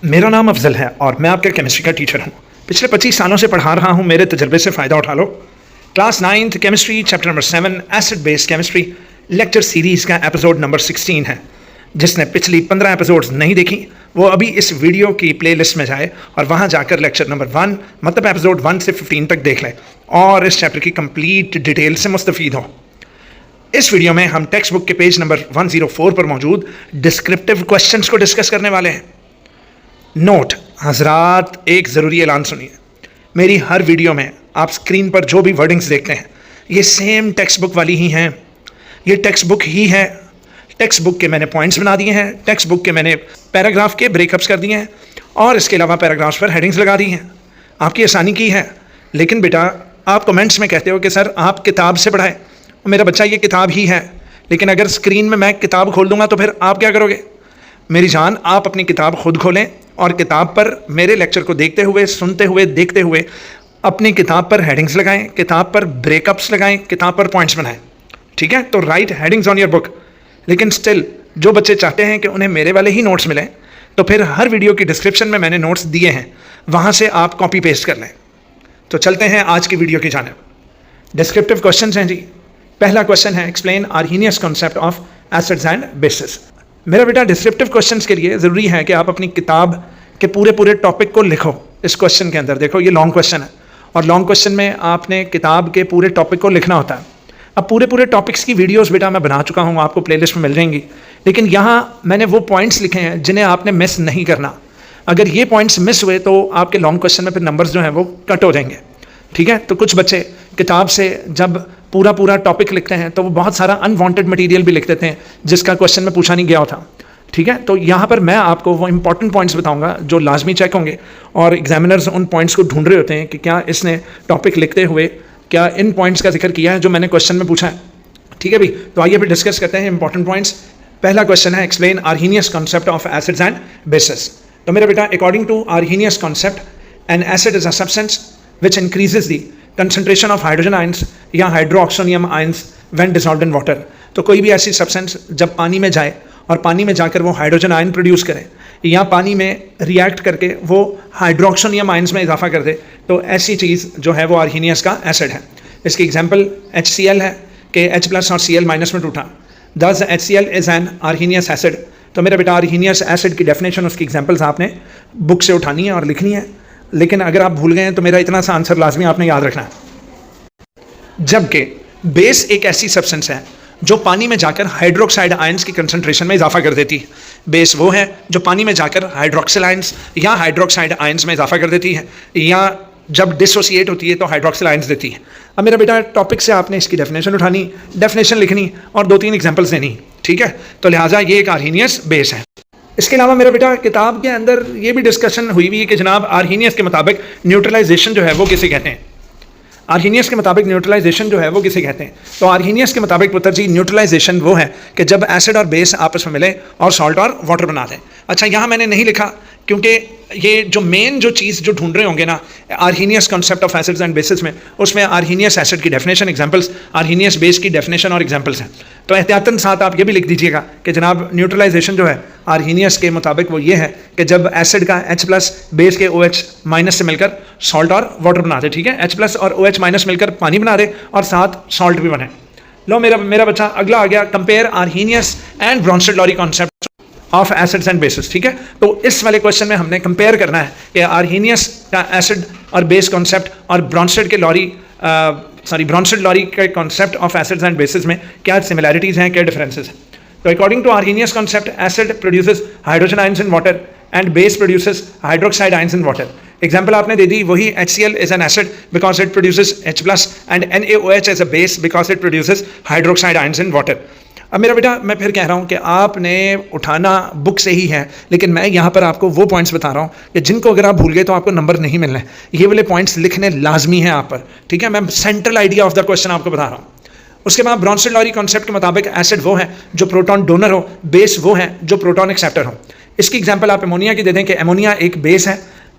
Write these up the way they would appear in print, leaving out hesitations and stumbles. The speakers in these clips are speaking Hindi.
मेरा नाम अफजल है और मैं आपका केमिस्ट्री का टीचर हूँ। पिछले 25 सालों से पढ़ा रहा हूँ, मेरे तजर्बे से फ़ायदा उठा लो। Class 9th chemistry chapter number 7 acid based chemistry lecture series का एपिसोड नंबर 16 है। जिसने पिछली 15 एपिसोड्स नहीं देखी वो अभी इस वीडियो की प्लेलिस्ट में जाए और वहाँ जाकर लेक्चर नंबर 1 मतलब एपिसोड 1 से 15 तक देख ले और इस चैप्टर की कंप्लीट डिटेल से मुस्तफ़ीद हो। इस वीडियो में हम टेक्स्ट बुक के पेज नंबर 104 पर मौजूद डिस्क्रिप्टिव क्वेश्चंस को डिस्कस करने वाले हैं। नोट हजरात, एक ज़रूरी ऐलान सुनिए। मेरी हर वीडियो में आप स्क्रीन पर जो भी वर्डिंग्स देखते हैं ये सेम टेक्स्ट बुक वाली ही हैं। ये टेक्स्ट बुक ही है। टेक्स्ट बुक के मैंने पॉइंट्स बना दिए हैं, टेक्स्ट बुक के मैंने पैराग्राफ के ब्रेकअप्स कर दिए हैं और इसके अलावा पैराग्राफ्स पर हेडिंग्स लगा दी हैं। आपकी आसानी की है। लेकिन बेटा आप कमेंट्स में कहते हो कि सर आप किताब से पढ़ाएं। मेरा बच्चा ये किताब ही है, लेकिन अगर स्क्रीन में मैं किताब खोल दूंगा तो फिर आप क्या करोगे? मेरी जान, आप अपनी किताब खुद खोलें और किताब पर मेरे लेक्चर को देखते हुए, सुनते हुए, देखते हुए अपनी किताब पर हेडिंग्स लगाएं, किताब पर ब्रेकअप्स लगाएं, किताब पर पॉइंट्स बनाएं। ठीक है, तो right headings on your book. लेकिन स्टिल जो बच्चे चाहते हैं कि उन्हें मेरे वाले ही नोट्स मिलें तो फिर हर वीडियो की डिस्क्रिप्शन में मैंने नोट्स दिए हैं, वहाँ से आप कॉपी पेस्ट कर लें। तो चलते हैं आज की वीडियो की जानिब। डिस्क्रिप्टिव क्वेश्चन हैं जी। पहला क्वेश्चन है explain Arrhenius concept of acids and basis. मेरा बेटा डिस्क्रिप्टिव क्वेश्चंस के लिए ज़रूरी है कि आप अपनी किताब के पूरे टॉपिक को लिखो। इस क्वेश्चन के अंदर देखो, ये लॉन्ग क्वेश्चन है और लॉन्ग क्वेश्चन में आपने किताब के पूरे टॉपिक को लिखना होता है। अब पूरे टॉपिक्स की वीडियोस बेटा मैं बना चुका हूँ, आपको प्लेलिस्ट में मिल जाएंगी। लेकिन यहाँ मैंने वो पॉइंट्स लिखे हैं जिन्हें आपने मिस नहीं करना। अगर ये पॉइंट्स मिस हुए तो आपके लॉन्ग क्वेश्चन में फिर नंबर्स जो हैं वो कट हो जाएंगे। ठीक है, तो कुछ बच्चे किताब से जब पूरा टॉपिक लिखते हैं तो वो बहुत सारा अनवांटेड मटेरियल भी लिख देते हैं जिसका क्वेश्चन में पूछा नहीं गया होता। ठीक है, तो यहाँ पर मैं आपको वो इंपॉर्टेंट पॉइंट्स बताऊंगा जो लाजमी चेक होंगे और एग्जामिनर्स उन पॉइंट्स को ढूंढ रहे होते हैं कि क्या इसने टॉपिक लिखते हुए क्या इन पॉइंट्स का जिक्र किया है जो मैंने क्वेश्चन में पूछा है। ठीक है भाई, तो आइए फिर डिस्कस करते हैं इंपॉर्टेंट पॉइंट्स। पहला क्वेश्चन है explain Arrhenius concept of acids and bases. तो मेरा बेटा according to Arrhenius concept an acid is a substance which increases the concentration of hydrogen ions या hydroxonium ions when dissolved in water. तो कोई भी ऐसी सब्सटेंस जब पानी में जाए और पानी में जाकर वो हाइड्रोजन आयन प्रोड्यूस करे या पानी में रिएक्ट करके वो हाइड्रोक्सोनियम आयंस में इजाफा कर दे, तो ऐसी चीज़ जो है वो आर्हीनियस का एसिड है। इसकी एग्जांपल HCl है कि H+ और Cl- में टूटा। दस HCl is N Arrhenius acid. तो मेरा बेटा आर्हीनियस एसिड की डेफिनेशन, उसकी एग्जांपल्स आपने बुक से उठानी है और लिखनी है। लेकिन अगर आप भूल गए हैं तो मेरा इतना सा आंसर लाजमी आपने याद रखना है। जबकि बेस एक ऐसी सब्सटेंस है जो पानी में जाकर हाइड्रोक्साइड आयंस की कंसंट्रेशन में इजाफा कर देती है। बेस वो है जो पानी में जाकर हाइड्रोक्सिल आयंस या हाइड्रोक्साइड आयंस में इजाफा कर देती है या जब डिसोसिएट होती है तो हाइड्रोक्सिल आयंस देती है। अब मेरा बेटा टॉपिक से आपने इसकी डेफिनेशन उठानी, डेफिनेशन लिखनी और 2-3 एग्जाम्पल्स देनी। ठीक है, तो लिहाजा ये एक आर्हीनियस बेस है। इसके अलावा मेरा बेटा किताब के अंदर ये भी डिस्कशन हुई है कि जनाब आर्हीनियस के मुताबिक न्यूट्रलाइजेशन जो है वो किसे कहते हैं। आर्हीनियस के मुताबिक न्यूट्रलाइजेशन जो है वो किसे कहते हैं। तो आर्हीनियस के मुताबिक पुत्र जी न्यूट्रलाइजेशन वो है कि जब एसिड और बेस आपस में मिले और सॉल्ट और वाटर बना दें। अच्छा, यहाँ मैंने नहीं लिखा क्योंकि ये जो मेन जो चीज़ जो ढूंढ रहे होंगे ना Arrhenius concept of acids and bases में, उसमें आर्हीनियस एसिड की डेफिनेशन, एग्जांपल्स, आर्हीनियस बेस की डेफिनेशन और एग्जांपल्स हैं। तो एहतियातन साथ आप ये भी लिख दीजिएगा कि जनाब न्यूट्रलाइजेशन जो है आर्हीनियस के मुताबिक वो ये है कि जब एसिड का H+ बेस के OH- से मिलकर सॉल्ट और वाटर बना दे। ठीक है, H+ और OH- मिलकर पानी बना दे और साथ सॉल्ट भी बने। लो मेरा बच्चा अगला आ गया, compare Arrhenius and Brønsted-lorry concept of acids and basis. ठीक है, तो इस वाले क्वेश्चन में हमने कंपेयर करना है कि आर्हीनियस का एसिड और बेस कॉन्सेप्ट और ब्रॉन्स्टेड-लॉरी के concept of acids and bases में क्या सिमिलैरिटीज़ हैं, क्या डिफरेंसेस हैं। तो according to Arrhenius concept acid produces hydrogen ions in water and base produces hydroxide ions in water. Example आपने दे दी, वही HCl is an acid because it produces H+ and NaOH as a base because it produces hydroxide ions in water. अब मेरा बेटा मैं फिर कह रहा हूँ कि आपने उठाना बुक से ही है, लेकिन मैं यहाँ पर आपको वो पॉइंट्स बता रहा हूँ कि जिनको अगर आप भूल गए तो आपको नंबर नहीं मिलने। ये वाले पॉइंट्स लिखने लाजमी हैं आप पर। ठीक है, मैं central idea of the question आपको बता रहा हूँ। उसके बाद ब्रॉन्स्टेड-लॉरी कॉन्सेप्ट के मुताबिक एसिड वो है जो प्रोटॉन डोनर हो, बेस वो है जो प्रोटॉन एक्सेप्टर हो। इसकी एग्जाम्पल आप एमोनिया की दे दें कि एमोनिया एक बेस है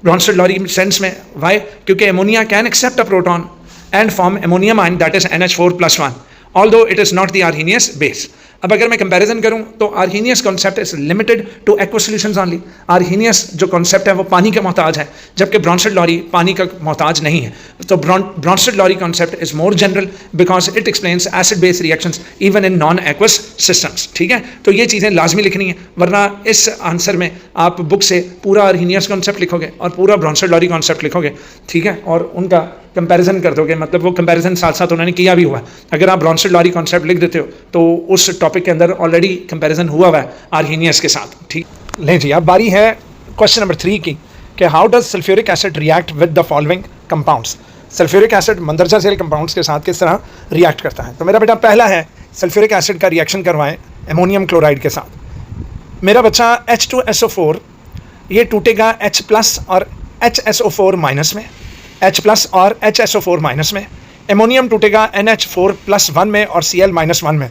ब्रॉन्स्टेड-लॉरी सेंस में। वाई? क्योंकि ammonia can accept a proton and form ammonium ion that is NH4+1 although it is not the arrhenius base. अब अगर मैं कंपैरिजन करूं तो Arrhenius concept is limited two aqueous solutions only. Arrhenius जो कॉन्सेप्ट है वो पानी का मोहताज है, जबकि ब्रॉन्स्टेड-लॉरी पानी का मोहताज नहीं है। तो Brønsted-lorry concept is more general because it explains acid base reactions even in non aqueous systems. ठीक है, तो ये चीज़ें लाजमी लिखनी है, वरना इस आंसर में आप बुक से पूरा आर्हीनियस कॉन्सेप्ट लिखोगे और पूरा ब्रॉन्स्टेड-लॉरी कॉन्सेप्ट लिखोगे, ठीक है, और उनका कंपैरिजन कर दोगे, मतलब वो कंपैरिजन साथ साथ उन्होंने किया भी हुआ है। अगर आप ब्रॉन्स्टेड-लॉरी कॉन्सेप्ट लिख देते हो तो उस टॉपिक के अंदर ऑलरेडी कंपैरिजन हुआ हुआ है आर्हीनियस के साथ। ठीक, लें जी, अब बारी है क्वेश्चन नंबर 3 की कि how does sulphuric acid react with the following compounds. Sulphuric acid मंदरजा झेल कंपाउंड्स के साथ किस तरह रिएक्ट करता है। तो मेरा बेटा पहला है सल्फ्यूरिक एसिड का रिएक्शन करवाएं एमोनियम क्लोराइड के साथ। मेरा बच्चा H2SO4 ये टूटेगा H+ और HSO4- में, H+ और HSO4- में। एमोनियम टूटेगा NH4+1 में और Cl-1 में।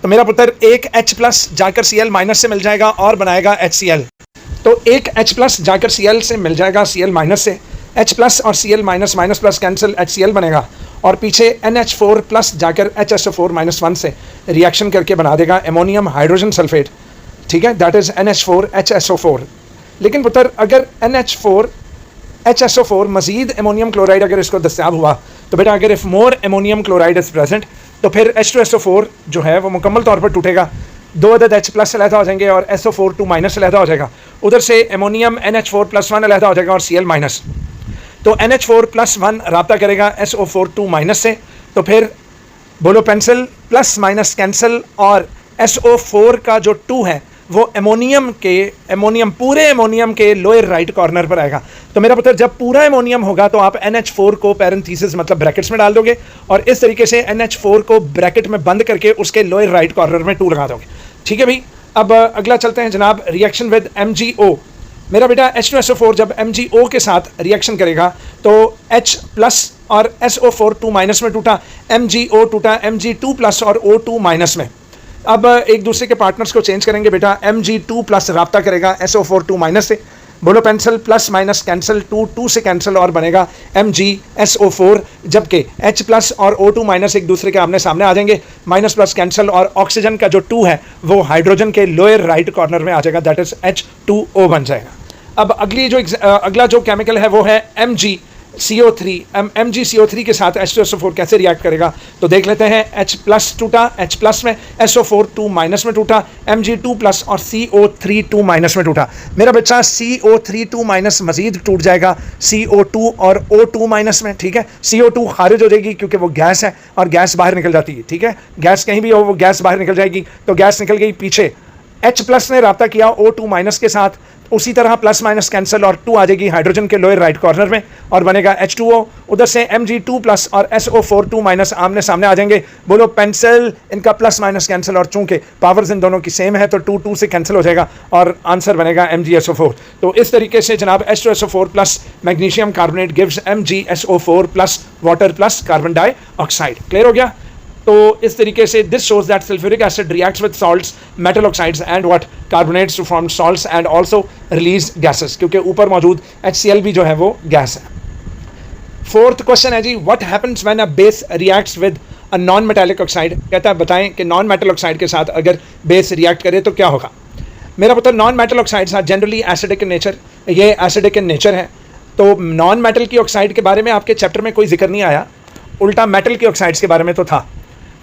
तो मेरा पुत्र एक H+ जाकर Cl- से मिल जाएगा और बनाएगा HCl। तो एक H+ जाकर Cl से मिल जाएगा Cl- से, H+ और Cl- प्लस कैंसिल HCl बनेगा, और पीछे NH4+ जाकर HSO4-1 से रिएक्शन करके बना देगा एमोनियम हाइड्रोजन सल्फेट। ठीक है, दैट इज NH4HSO4। लेकिन पुत्र अगर NH4HSO4 मजीद एमोनियम क्लोराइड अगर इसको दस्तियाब हुआ तो बेटा अगर if more ammonium chloride is present तो फिर H2SO4 जो है वो मुकम्मल तौर पर टूटेगा, 2 अदद H+ से अलहदा हो जाएंगे और SO4 से अलहदा हो जाएगा। उधर से एमोनियम NH4+1 अलहदा हो जाएगा और Cl-। तो NH4+1 राब्ता करेगा SO4 से, तो फिर बोलो पेंसिल प्लस माइनस कैंसिल, और SO4 का जो 2 है वो पूरे एमोनियम के लोअर राइट कॉर्नर पर आएगा। तो मेरा पुत्र जब पूरा एमोनियम होगा तो आप NH4 को पैरेंथेसिस मतलब ब्रैकेट्स में डाल दोगे और इस तरीके से NH4 को ब्रैकेट में बंद करके उसके लोअर राइट कॉर्नर में 2 लगा दोगे। ठीक है भाई, अब अगला चलते हैं जनाब, रिएक्शन विद MgO। मेरा बेटा H2SO4 जब MgO के साथ रिएक्शन करेगा तो H+ और SO4 में टूटा, MgO टूटा Mg2+ और O2- में। अब एक दूसरे के पार्टनर्स को चेंज करेंगे बेटा, Mg2+ राब्ता करेगा SO4 से, बोलो पेंसिल प्लस माइनस कैंसिल, 2 से कैंसिल और बनेगा MgSO4, जबकि H+ और O2- एक दूसरे के आमने सामने आ जाएंगे, माइनस प्लस कैंसिल, और ऑक्सीजन का जो 2 है वो हाइड्रोजन के लोअर राइट कॉर्नर में आ जाएगा, दैट इज H2O बन जाएगा। अब अगला जो केमिकल है वो है MgCO3। MgCO3 के साथ H2SO4 कैसे रिएक्ट करेगा तो देख लेते हैं। H+ टूटा H+ में, SO4 में टूटा, Mg2+ और CO3 में टूटा। मेरा बच्चा CO3 मजीद टूट जाएगा CO2 और O2- में। ठीक है, CO2 खारिज हो जाएगी क्योंकि वो गैस है और गैस बाहर निकल जाती है। ठीक है, गैस कहीं भी हो वो गैस बाहर निकल जाएगी, तो गैस निकल गई पीछे। H+ ने राब्ता किया O2- के साथ, उसी तरह प्लस माइनस कैंसिल और 2 आ जाएगी हाइड्रोजन के लोअर राइट कॉर्नर में और बनेगा H2O। उधर से Mg2+ और SO4 आमने सामने आ जाएंगे, बोलो पेंसिल, इनका प्लस माइनस कैंसिल, और चूंकि पावर्स इन दोनों की सेम है तो 2 से कैंसिल हो जाएगा और आंसर बनेगा MgSO4। तो इस तरीके से जनाब H2SO4+ magnesium carbonate gives MgSO4+ water plus carbon dioxide. Clear हो गया? तो इस तरीके से this shows that sulphuric acid reacts with salts, metal oxides and what carbonates to form salts and also release gases, क्योंकि ऊपर मौजूद HCl भी जो है वो गैस है। 4th क्वेश्चन है जी, what happens when a base reacts with a non metallic oxide. कहता है बताएं कि नॉन मेटल ऑक्साइड के साथ अगर बेस रिएक्ट करे तो क्या होगा। मेरा पुत्र non metal oxides are generally acidic in nature, ये एसिडिक इन नेचर है। तो नॉन मेटल की ऑक्साइड के बारे में आपके चैप्टर में कोई जिक्र नहीं आया, उल्टा मेटल की ऑक्साइड्स के बारे में तो था।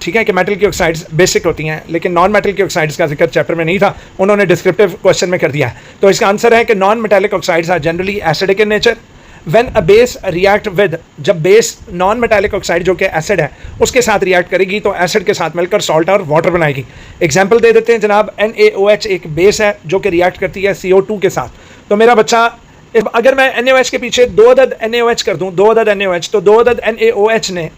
ठीक है कि मेटल की ऑक्साइड्स बेसिक होती हैं, लेकिन नॉन मेटल की ऑक्साइड्स का जिक्र चैप्टर में नहीं था, उन्होंने डिस्क्रिप्टिव क्वेश्चन में कर दिया है। तो इसका आंसर है कि non metallic oxides are generally acidic in nature. When a base react with, जब बेस नॉन मेटालिक ऑक्साइड जो कि एसिड है उसके साथ रिएक्ट करेगी तो एसिड के साथ मिलकर सॉल्ट और वाटर बनाएगी। एग्जाम्पल दे देते हैं जनाब, NaOH एक बेस है जो कि रिएक्ट करती है CO2 के साथ। तो मेरा बच्चा अगर मैं NaOH के पीछे 2 अदद NaOH कर दूँ, 2 अदद NaOH, तो 2 अदद NaOH ने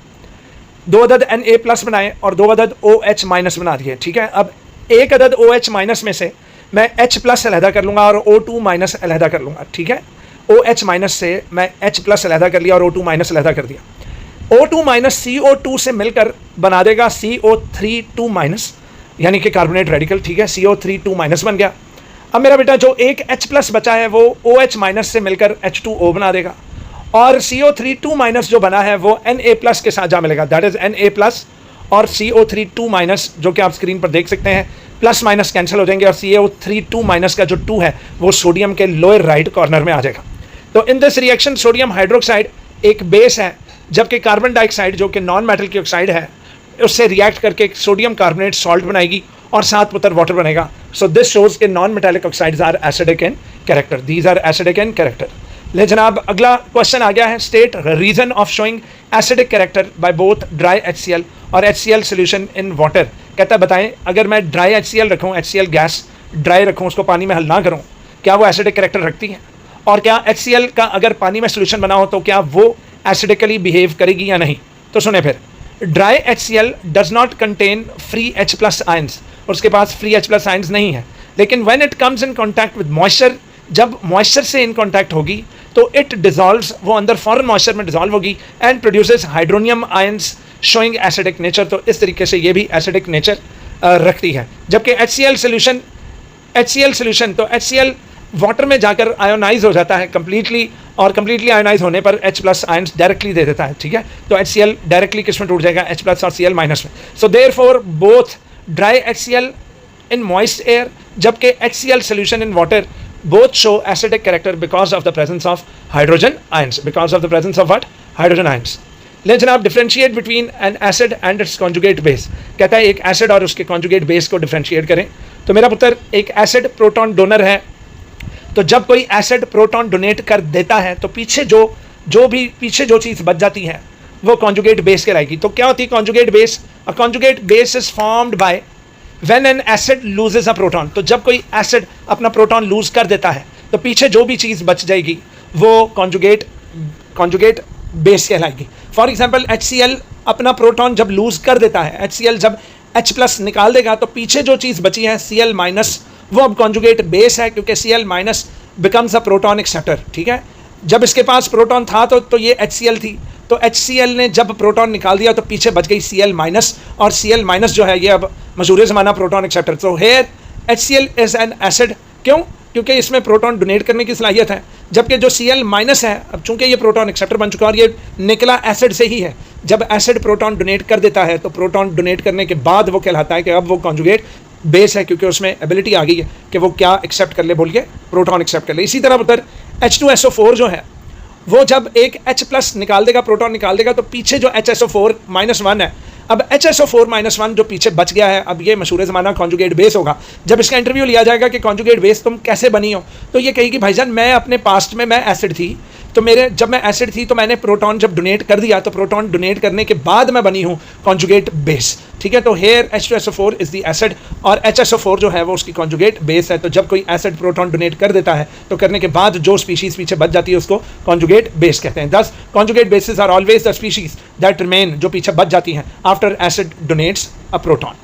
2 अदद Na+ बनाए और 2 अदद OH- बना दिए। ठीक है, अब 1 अदद OH- में से मैं H+ अलहदा कर लूँगा और O2- अलहदा कर लूँगा। ठीक है, OH- से मैं H+ अलहदा कर लिया और O2- अलहदा कर दिया। O2- CO2 से मिलकर बना देगा CO3 यानी कि कार्बोनेट रेडिकल। ठीक है, CO3 बन गया। अब मेरा बेटा जो एक H+ बचा है वो OH- से मिलकर H2O बना देगा, और CO3 जो बना है वो Na+ के साथ जा मिलेगा, दैट इज Na+, और CO3 2 माइनस, जो कि आप स्क्रीन पर देख सकते हैं, प्लस माइनस कैंसिल हो जाएंगे और CO3 2 माइनस का जो 2 है वो सोडियम के लोअर राइट कॉर्नर में आ जाएगा। तो in this reaction sodium hydroxide एक बेस है, जबकि कार्बन डाइऑक्साइड जो कि नॉन मेटल की ऑक्साइड है उससे रिएक्ट करके सोडियम कार्बोनेट सॉल्ट बनाएगी और साथ पुत्र वाटर बनेगा। सो दिस शोज के non metallic oxides are acidic in character, these are acidic in character. ले जनाब अगला क्वेश्चन आ गया है, state reason of showing acidic character by both dry HCl और HCl सोल्यूशन इन वाटर। कहता है बताएं अगर मैं ड्राई HCl रखूँ, HCl गैस ड्राई रखूँ, उसको पानी में हल ना करूँ, क्या वो एसिडिक कैरेक्टर रखती है? और क्या HCl का अगर पानी में सोल्यूशन बना हो तो क्या वो एसिडिकली बिहेव करेगी या नहीं? तो सुने फिर, dry HCl does not contain free H plus ions, और उसके पास फ्री H प्लस आयंस नहीं है, लेकिन when it comes in contact with moisture, जब मॉइस्चर से इन कॉन्टैक्ट होगी तो इट डिजॉल्व्स, वो अंदर फॉरन मॉइस्चर में डिजॉल्व होगी and produces hydronium ions showing acidic nature. तो इस तरीके से ये भी एसिडिक नेचर रखती है। जबकि HCl सोल्यूशन तो HCl वाटर में जाकर आयोनाइज हो जाता है कम्प्लीटली, और कम्प्लीटली आयोनाइज होने पर H प्लस आयंस डायरेक्टली दे देता है, ठीक है। तो HCl डायरेक्टली किस में टूट जाएगा? H प्लस और Cl माइनस में। So therefore both dry HCl in moist air जबकि HCl solution in water both show acidic character because of the presence of hydrogen ions, because of the presence of what? Hydrogen ions. ले जनाब differentiate between N acid and it's conjugate base. कहता है एक एसिड और उसके कॉन्जुगेट बेस को डिफ्रेंशिएट करें। तो मेरा पुत्र एक एसिड प्रोटॉन डोनर है, तो जब कोई एसिड प्रोटॉन डोनेट कर देता है तो पीछे जो चीज़ बच जाती है वो कॉन्जुगेट बेस कहलाएगी। तो क्या होती है conjugate base? A conjugate base is formed by when an acid loses a proton. तो जब कोई एसिड अपना प्रोटॉन लूज कर देता है तो पीछे जो भी चीज़ बच जाएगी वो कॉन्जुगेट बेस कहलाएगी। फॉर एग्जाम्पल HCl अपना प्रोटॉन जब लूज कर देता है, HCl जब H प्लस निकाल देगा तो पीछे जो चीज़ बची है Cl माइनस, वो अब कॉन्जुगेट बेस है क्योंकि Cl minus becomes a proton acceptor, ठीक है। जब इसके पास प्रोटॉन था तो ये HCl थी, तो HCl ने जब प्रोटॉन निकाल दिया तो पीछे बच गई Cl माइनस, और Cl माइनस जो है ये अब मशहूर ज़माना प्रोटॉन एक्सेप्टर। तो here HCl is an acid, क्यों? क्योंकि इसमें प्रोटॉन डोनेट करने की सलाहियत है, जबकि जो Cl माइनस है अब चूंकि ये प्रोटॉन एक्सेप्टर बन चुका है और ये निकला एसिड से ही है, जब एसिड प्रोटॉन डोनेट कर देता है तो प्रोटॉन डोनेट करने के बाद वो कहलाता है कि अब वो कॉन्जुगेट बेस है, क्योंकि उसमें एबिलिटी आ गई है कि वो क्या एक्सेप्ट कर ले, बोलिए प्रोटॉन एक्सेप्ट कर ले। इसी तरह पुत्र H2SO4 जो है वो जब एक H प्लस निकाल देगा, प्रोटॉन निकाल देगा, तो पीछे जो HSO4 माइनस 1 है, अब HSO4 माइनस 1 जो पीछे बच गया है, अब ये मशहूर ज़माना कॉन्जुगेट बेस होगा। जब इसका इंटरव्यू लिया जाएगा कि कॉन्जुगेट बेस तुम कैसे बनी हो, तो ये कहेगी भाईजान मैं अपने पास्ट में मैं एसिड थी, तो जब मैं एसिड थी तो मैंने प्रोटॉन जब डोनेट कर दिया, तो प्रोटॉन डोनेट करने के बाद मैं बनी हूँ कॉन्जुगेट बेस, ठीक है। तो hair H2SO4 is the acid और HSO4 जो है वो उसकी कॉन्जुगेट बेस है। तो जब कोई एसिड प्रोटॉन डोनेट कर देता है तो करने के बाद जो स्पीशीज़ पीछे बच जाती है उसको कॉन्जुगेट बेस कहते हैं। These conjugate bases are always the species that remain, जो पीछे बच जाती हैं after acid donates a proton.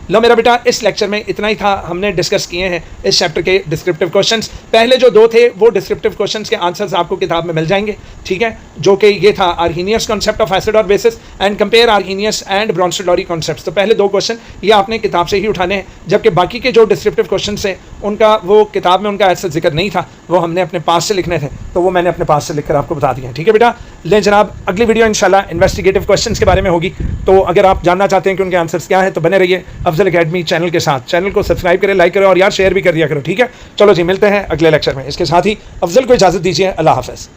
लो मेरा बेटा इस लेक्चर में इतना ही था, हमने डिस्कस किए हैं इस चैप्टर के डिस्क्रिप्टिव क्वेश्चंस। पहले जो 2 थे वो डिस्क्रिप्टिव क्वेश्चंस के आंसर्स आपको किताब में मिल जाएंगे, ठीक है, जो कि ये था आर्हीनियस कॉन्सेप्ट ऑफ एसिड और basis and compare Arrhenius and Brønsted-lorry concepts. तो पहले 2 क्वेश्चन ये आपने किताब से ही उठाने हैं, जबकि बाकी के जो डिस्क्रिप्टिव क्वेश्चन हैं उनका वो किताब में उनका ऐसा जिक्र नहीं था, वो हमने अपने पास से लिखने थे, तो वो मैंने अपने पास से लिखकर आपको बता दिया, ठीक है बेटा। लें जनाब अगली वीडियो इंशाल्लाह इन्वेस्टिगेटिव क्वेश्चंस के बारे में होगी, तो अगर आप जानना चाहते हैं कि उनके आंसर्स क्या है तो बने रहिए अफजल अकेडमी चैनल के साथ। चैनल को सब्सक्राइब करें, लाइक करें और यार शेयर भी कर दिया करो, ठीक है। चलो जी मिलते हैं अगले लेक्चर में। इसके साथ ही अफजल को इजाज़त दीजिए, अल्लाह हाफ़िज़।